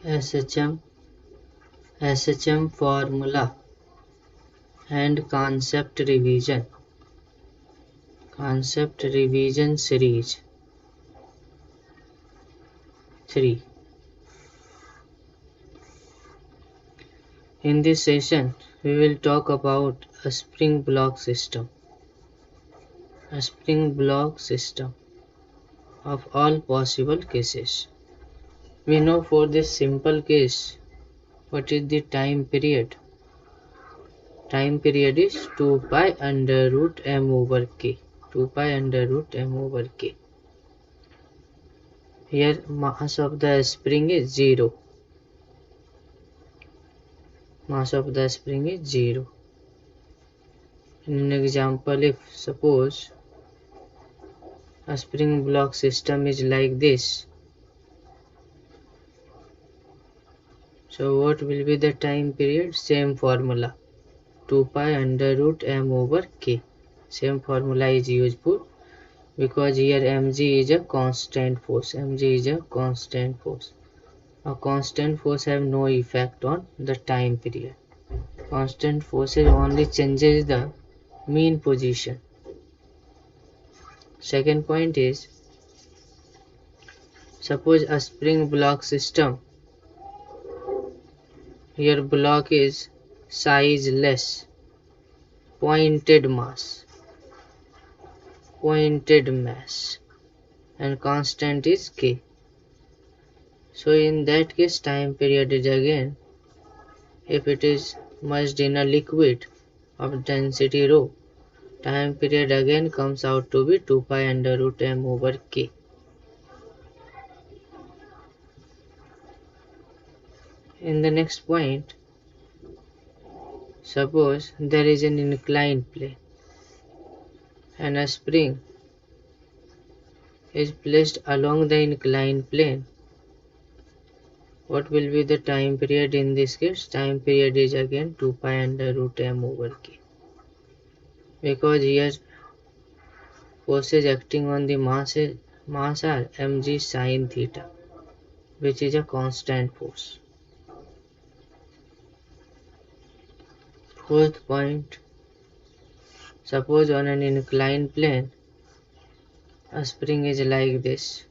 SHM formula and concept revision series 3. In this session we will talk about a spring block system of all possible cases. We know for this simple case what is the time period. Time period is 2 pi under root m over k. 2 pi under root m over k. Here mass of the spring is 0. Mass of the spring is 0. In an example, if suppose a spring block system is like this, so what will be the time period? Same formula, 2 pi under root m over k. Same formula is useful because here mg is a constant force. A constant force have no effect on the time period. Constant forces only changes the mean position. Second point is, suppose a spring block system. Here block is size less, pointed mass, and constant is k. So in that case time period is again, if it is merged in a liquid of density rho, time period again comes out to be 2 pi under root m over k. In the next point, suppose there is an inclined plane and a spring is placed along the inclined plane. What will be the time period in this case? Time period is again 2 pi under root m over k. Because here forces acting on the mass are mg sin theta, which is a constant force. Fourth point, suppose on an inclined plane a spring is like this.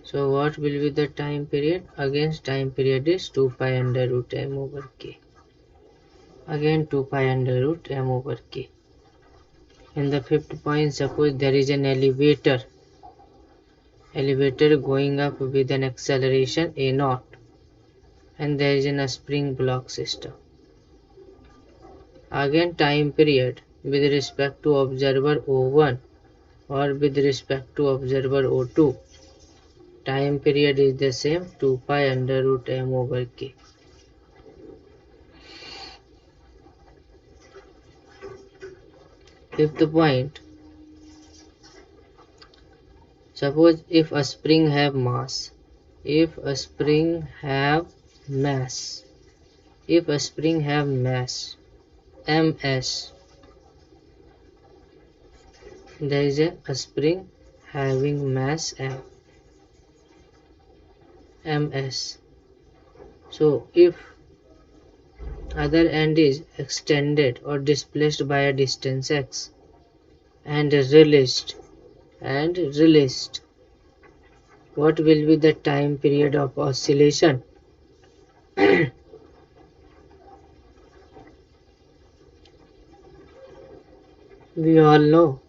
So what will be the time period? Again time period is 2 pi under root m over k. Again 2 pi under root m over k. In the fifth point, suppose there is an elevator going up with an acceleration a0, and there is a spring block system. Again time period with respect to observer O1 or with respect to observer O2, time period is the same, 2 pi under root m over k. Fifth point, suppose if a spring have mass, ms, there is a spring having mass ms. So if other end is extended or displaced by a distance x and released, what will be the time period of oscillation? We all know,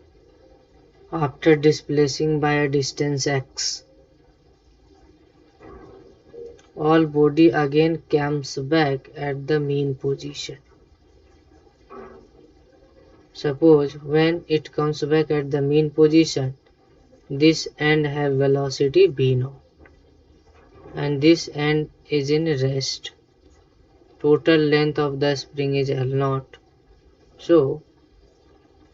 after displacing by a distance x, all body again comes back at the mean position. Suppose when it comes back at the mean position, this end have velocity v0 and this end is in rest. Total length of the spring is L0. So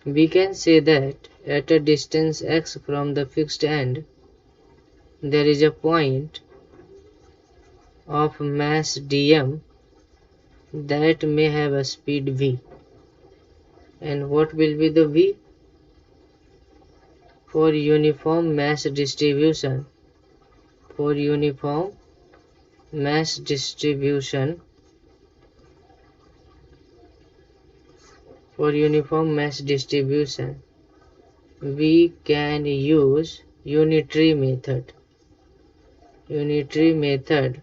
we can say that at a distance x from the fixed end, there is a point of mass dm that may have a speed v. And what will be the V? For uniform mass distribution. For uniform mass distribution. For uniform mass distribution, we can use unitary method. Unitary method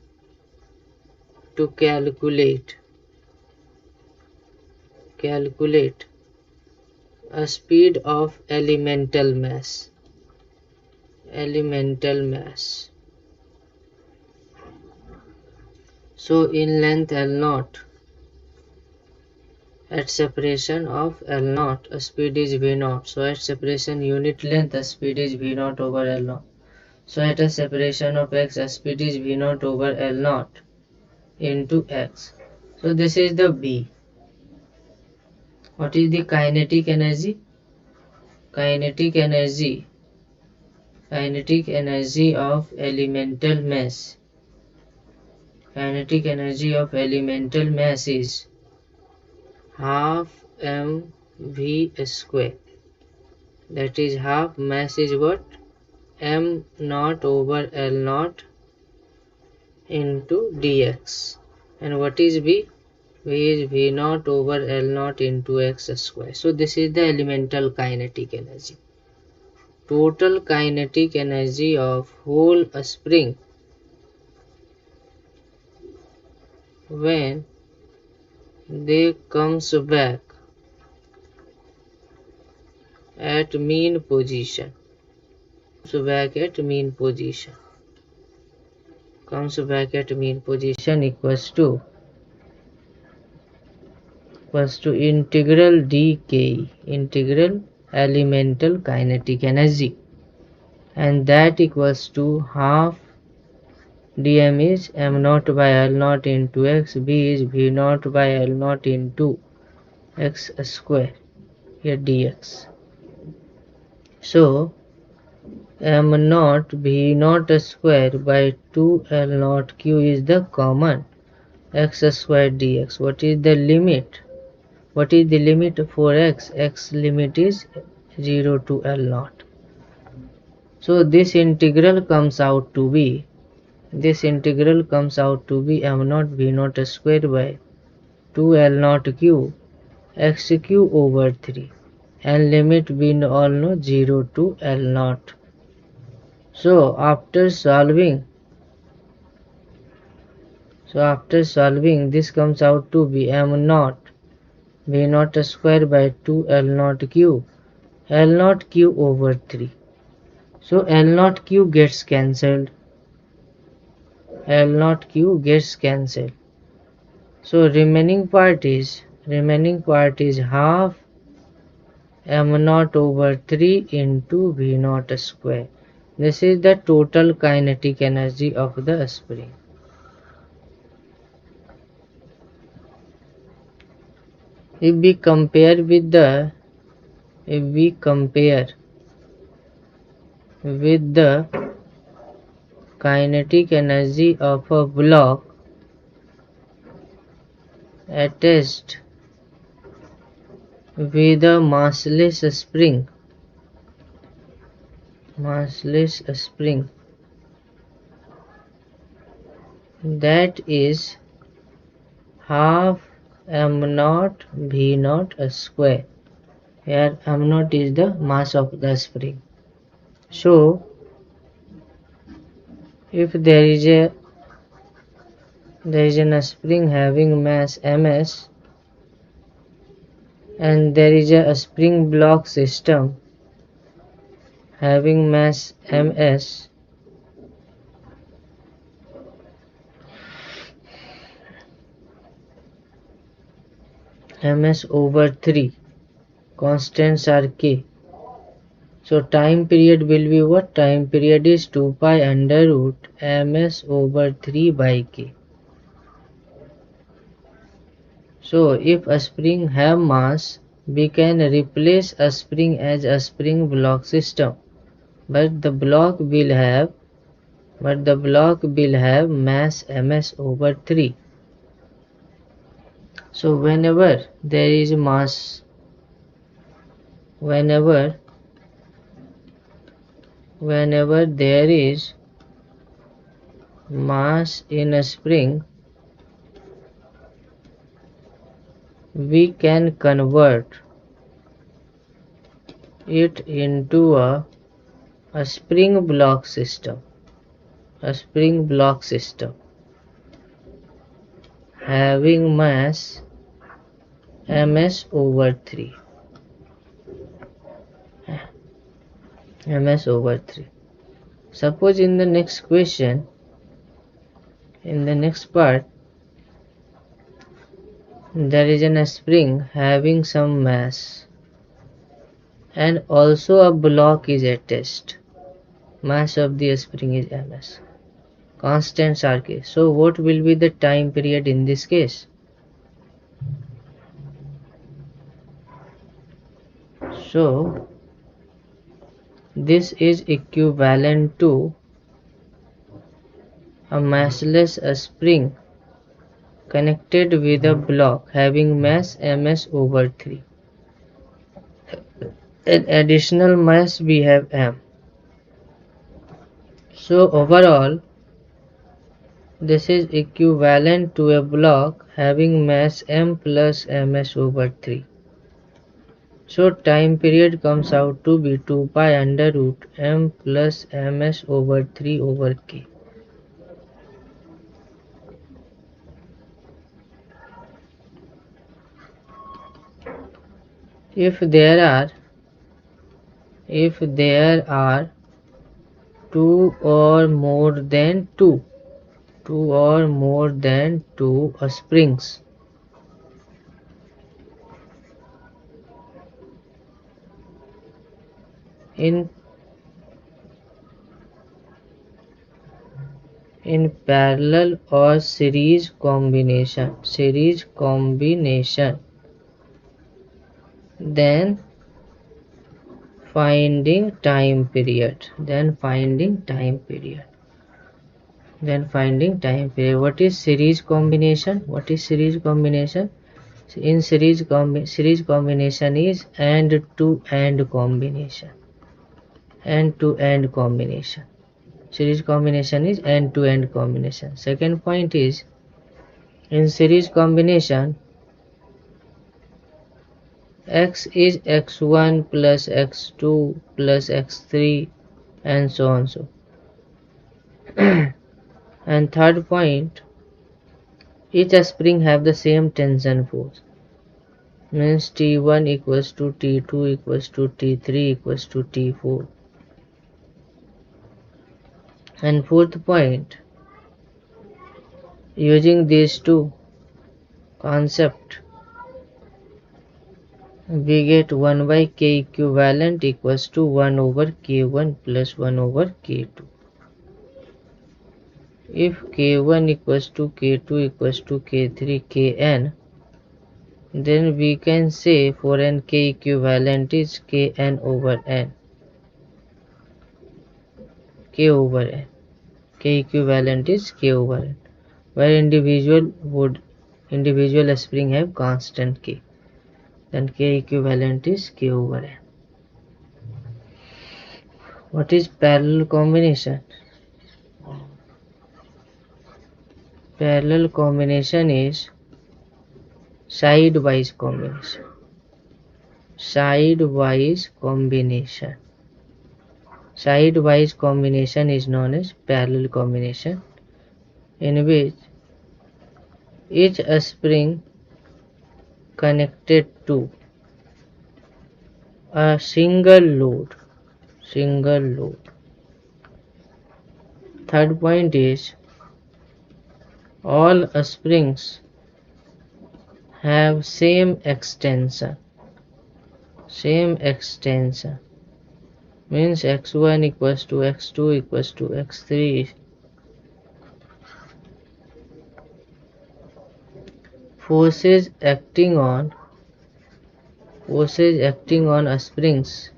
to calculate a speed of elemental mass. So in length L0, at separation of L0, a speed is V0. So at separation unit length, a speed is V0 over L0. So at a separation of x, a speed is V0 over L0 into x. So this is the B. What is the kinetic energy? Kinetic energy of elemental mass. Kinetic energy of elemental mass is half mv square. That is half mass is what? m0 over L0 into dx. And what is V? V is V0 over L0 into x square. So this is the elemental kinetic energy. Total kinetic energy of whole spring when they comes back at mean position. Comes back at mean position equals to integral dk, integral elemental kinetic energy, and that equals to half dm is m0 by L0 into x, b is v0 by L0 into x square, here dx. So m0 v0 square by 2 L0 q is the common x square dx. What is the limit? What is the limit for x? X limit is 0 to L0. So this integral comes out to be m0 v0 square by 2 L0 q x q over 3, and limit we all know 0 to L0. So after solving this comes out to be m0 v0 square by 2 L0 q over 3. So L0 q gets cancelled. So remaining part is half m0 over 3 into v0 square. This is the total kinetic energy of the spring. If we compare with the kinetic energy of a block attached with a massless spring, that is half m0 v0 square. Here m0 is the mass of the spring. So if there is a spring having mass ms, and there is a spring block system having mass ms, ms over 3, constants are k. So time period will be what? Time period is 2 pi under root ms over 3 by k. So if a spring have mass, we can replace a spring as a spring block system, but the block will have mass ms over 3. So whenever there is mass whenever there is mass in a spring, we can convert it into a spring block system, having mass ms over 3. Suppose in the next question, in the next part, there is a spring having some mass and also a block is attached. Mass of the spring is ms. Constants are k. So what will be the time period in this case? So this is equivalent to a massless spring connected with a block having mass ms over 3. An additional mass we have m. So overall, this is equivalent to a block having mass m plus ms over 3. So time period comes out to be 2 pi under root m plus ms over 3 over k. If there are two or more than two springs, in parallel or series combination, then finding time period. What is series combination? In series combination is end to end combination. Series combination is end to end combination. Second point is, in series combination, x is x1 plus x2 plus x3 and so on. And third point, each spring have the same tension force, means T1 equals to T2 equals to T3 equals to T4. And fourth point, using these two concepts, we get 1 by k equivalent equals to 1 over k1 plus 1 over k2. If k1 equals to k2 equals to k3 kn, then we can say for n k equivalent is kn over n. K equivalent is k over n, where individual spring have constant k. Then k equivalent is k over n. What is parallel combination? Parallel combination is side-wise combination. Side-wise combination is known as parallel combination, in which each spring connected to a single load. Third point is, all springs have same extension, means x1 equals to x2 equals to x3. Forces acting on springs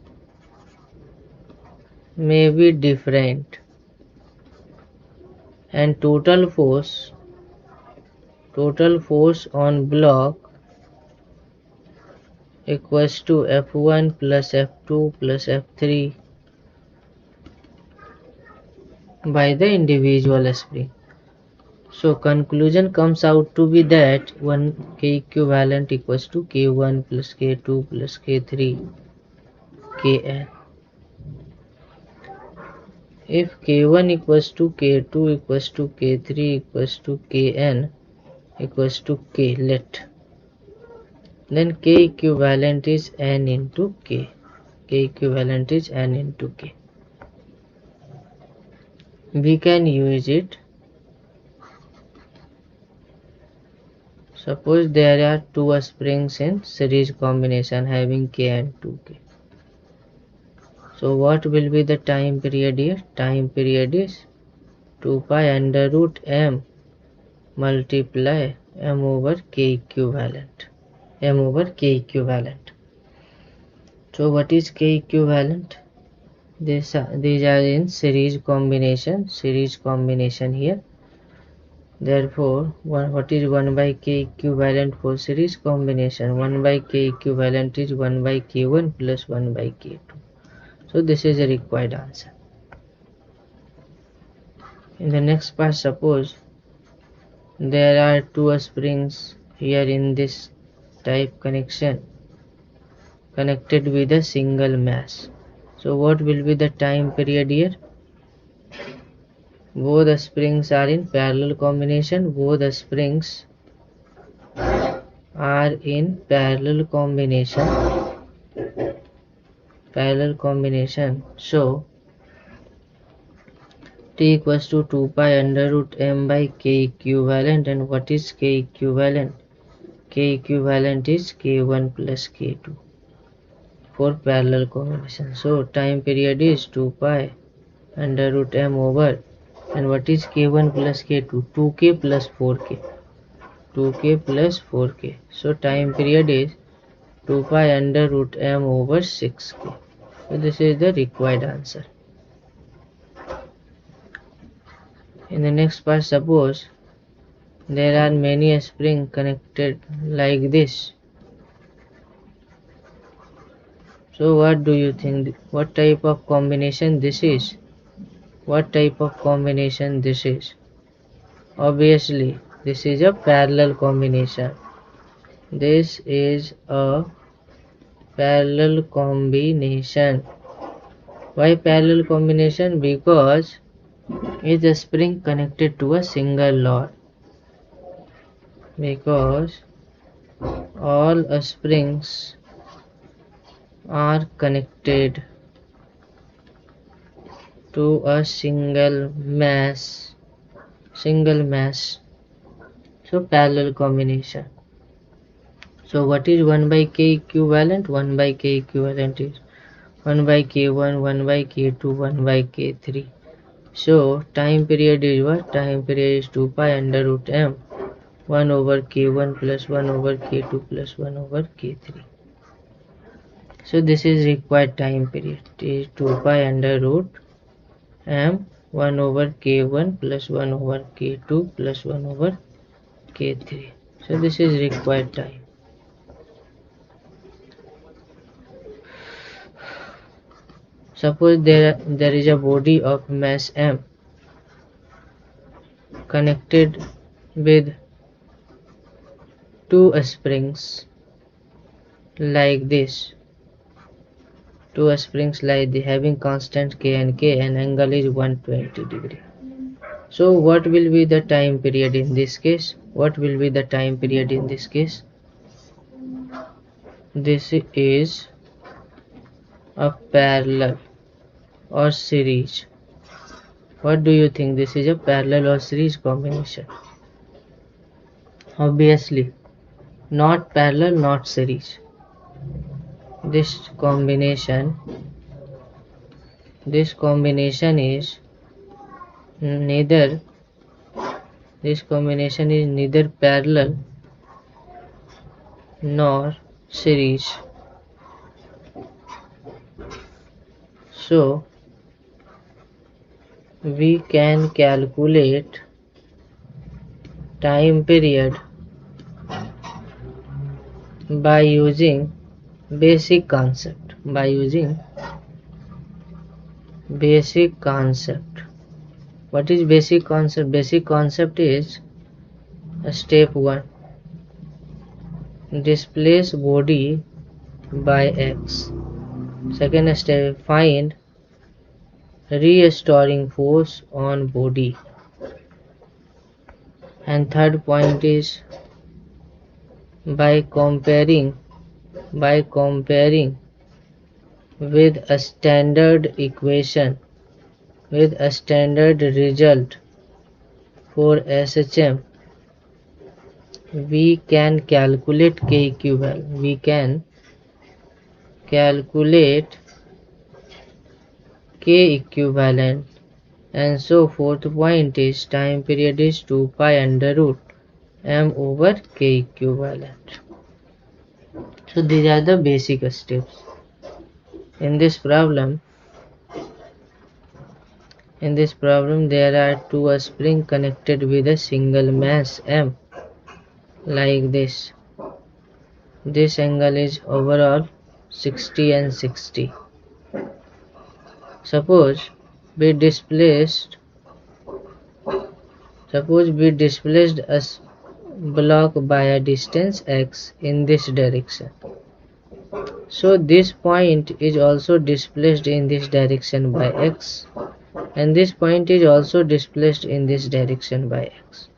may be different, and total force on block equals to F1 plus F2 plus F3 by the individual spring. So conclusion comes out to be that 1 K equivalent equals to K1 plus K2 plus K3 Kn. If K1 equals to K2 equals to K3 equals to Kn equals to K, then K equivalent is N into K. K equivalent is N into K. We can use it. Suppose there are two springs in series combination having K and 2K. So what will be the time period here? Time period is 2 pi under root m multiply m over K equivalent. M over K equivalent. So what is K equivalent? These are in series combination here. Therefore, what is 1 by K equivalent for series combination? 1 by K equivalent is 1 by K1 plus 1 by K2. So this is a required answer. In the next part, suppose there are two springs here in this type connection connected with a single mass. So what will be the time period here? Both springs are in parallel combination. Both springs are in parallel combination. So T equals to 2 pi under root m by K equivalent. And what is K equivalent? K equivalent is K1 plus K2 for parallel combination. So time period is 2 pi under root m over, and what is K1 plus K2? 2K plus 4K. 2K plus 4K. So time period is 2 pi under root m over 6K. So this is the required answer. In the next part, suppose there are many springs connected like this. So what do you think? What type of combination this is? What type of combination this is? Obviously, this is a parallel combination. This is a parallel combination. Why parallel combination? Because it's a spring connected to a single rod. Because all springs are connected to a single mass. So parallel combination. So what is 1 by K equivalent? 1 by K equivalent is 1 by K1, 1 by K2, 1 by K3. So time period is what? Time period is 2 pi under root m 1 over K1 plus 1 over K2 plus 1 over K3. So this is required time period. It is 2 pi under root m 1 over K1 plus 1 over K2 plus 1 over K3. So this is required time. Suppose there is a body of mass m connected with two springs like this. Two springs like this having constant K and K, and angle is 120 degree. So what will be the time period in this case? What will be the time period in this case? This is a parallel or series. What do you think? This is a parallel or series combination? Obviously, not parallel, not series. This combination is neither parallel nor series. So we can calculate time period by using basic concept. By using basic concept. What is basic concept? Basic concept is step 1. Displace body by x. Second step, find restoring force on body. And third point is by comparing with a standard equation, with a standard result for SHM, we can calculate K equivalent. We can calculate K equivalent. And so fourth point is time period is 2 pi under root m over K equivalent. So these are the basic steps. In this problem there are two springs connected with a single mass m, like this. This angle is overall 60 and 60. Suppose we displaced a block by a distance x in this direction. So this point is also displaced in this direction by x, and this point is also displaced in this direction by x.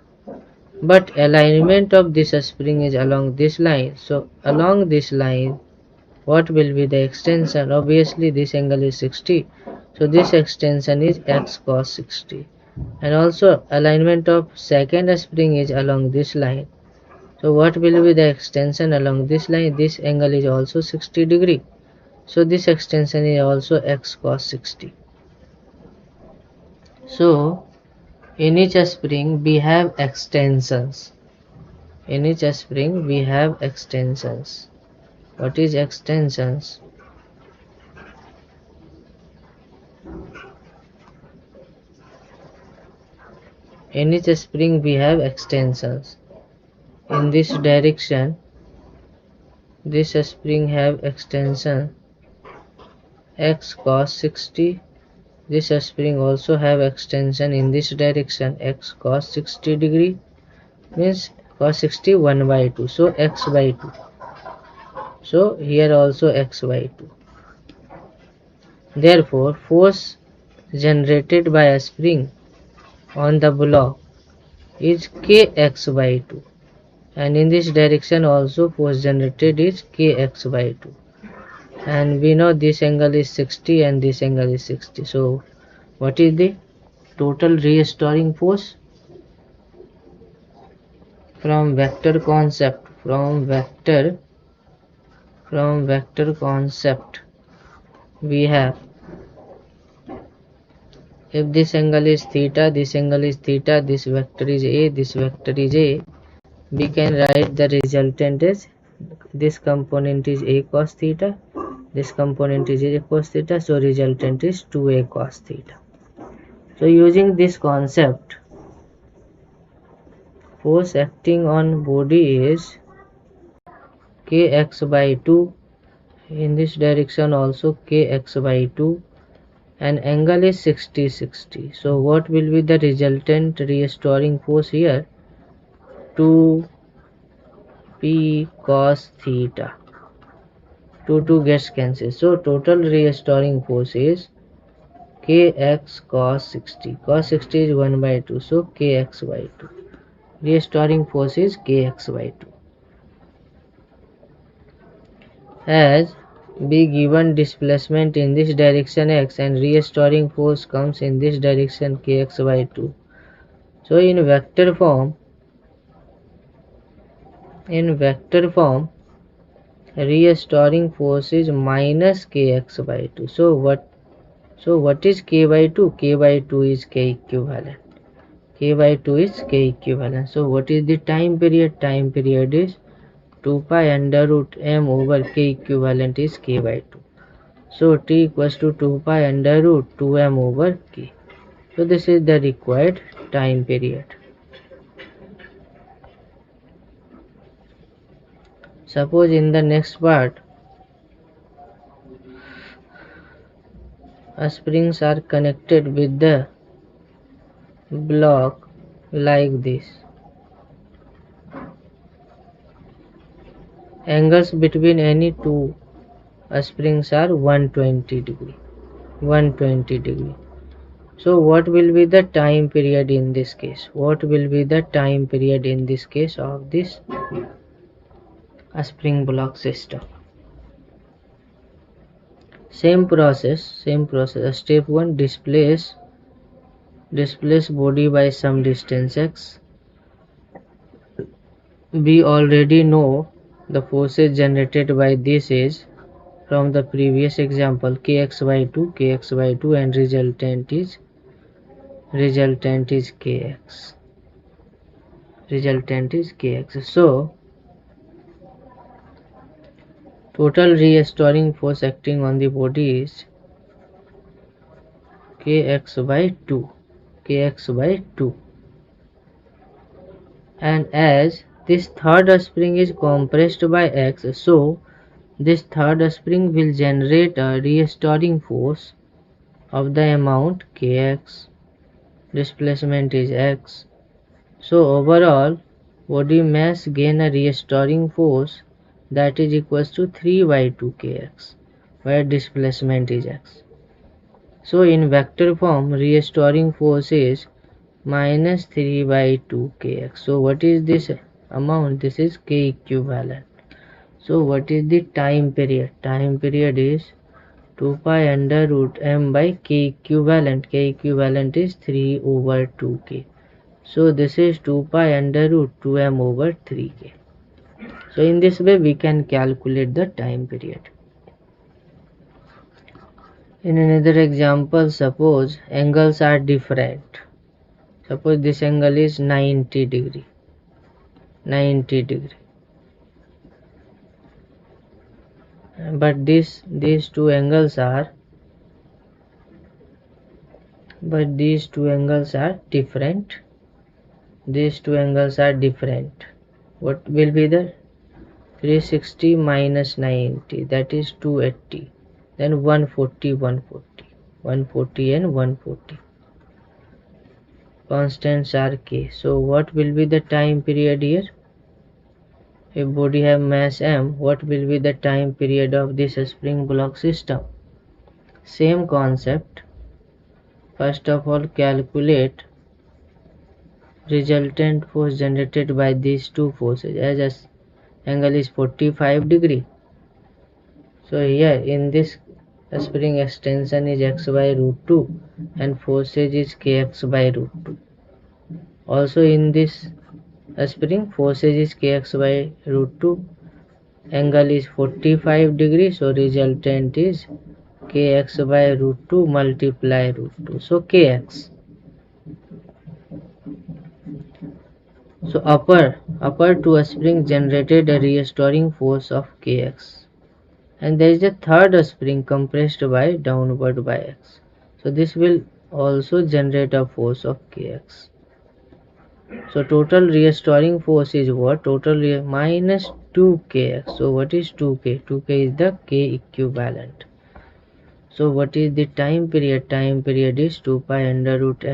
But alignment of this spring is along this line. So along this line, what will be the extension? Obviously this angle is 60. So this extension is x cos 60. And also alignment of second spring is along this line. So what will be the extension along this line? This angle is also 60 degree. So this extension is also x cos 60. So in each spring we have extensions. In each spring we have extensions. What is extensions? In each spring we have extensions. In this direction, this spring have extension x cos 60. This spring also have extension in this direction x cos 60 degree, means cos 60 1 by 2, so x by 2. So here also x by 2. Therefore force generated by a spring on the block is kx by 2, and in this direction also force generated is kx by 2, and we know this angle is 60 and this angle is 60. So what is the total restoring force? From vector concept, we have, if this angle is theta, this angle is theta, this vector is a, this vector is a, we can write the resultant as this component is a cos theta, this component is a cos theta, so resultant is 2a cos theta. So using this concept, force acting on body is kx by 2, in this direction also kx by 2, and angle is 60. So what will be the resultant restoring force here? 2p cos theta. 2 gets cancelled. So total restoring force is kx cos 60. Cos 60 is 1 by 2. So kx by 2. Restoring force is kx by 2. As be given displacement in this direction x and restoring force comes in this direction kx by 2. So in vector form restoring force is minus kx by 2. So what is k by 2? K by 2 is k equivalent. K by 2 is k equivalent. So what is the time period? Time period is 2 pi under root m over k equivalent is k by 2. So t equals to 2 pi under root 2m over k. So this is the required time period. Suppose in the next part springs are connected with the block like this. Angles between any two springs are 120 degree. 120 degree. So what will be the time period in this case? What will be the time period in this case of this spring block system? Same process. Step 1, displace body by some distance x. We already know the forces generated by this is from the previous example, kx by 2 and resultant is kx. So total restoring force acting on the body is kx by 2. And as this third spring is compressed by x, so this third spring will generate a restoring force of the amount kx. Displacement is x. So overall body mass gain a restoring force that is equals to 3 by 2 kx, where displacement is x. So in vector form, restoring force is minus 3 by 2 kx. So what is this amount? This is k equivalent. So what is the time period? Time period is 2 pi under root m by k equivalent. K equivalent is 3 over 2k. So this is 2 pi under root 2m over 3k. So in this way we can calculate the time period. In another example, suppose angles are different. Suppose this angle is 90 degree. But these two angles are different. What will be the 360 minus 90, that is 280. Then 140 and 140. Constants are k. So what will be the time period here? If body have mass m, what will be the time period of this spring block system? Same concept. First of all, calculate resultant force generated by these two forces. As angle is 45 degree. So here in this spring extension is x by root 2 and forces is kx by root 2. Also in this spring forces is kx by root 2. Angle is 45 degree. So resultant is kx by root 2 multiply root 2. So kx. So upper two spring generated a restoring force of kx. And there is a third spring compressed by downward by x. So this will also generate a force of kx. So total restoring force is what? Minus 2kx. So what is 2k? 2k is the k equivalent. So what is the time period? Time period is 2 pi under root m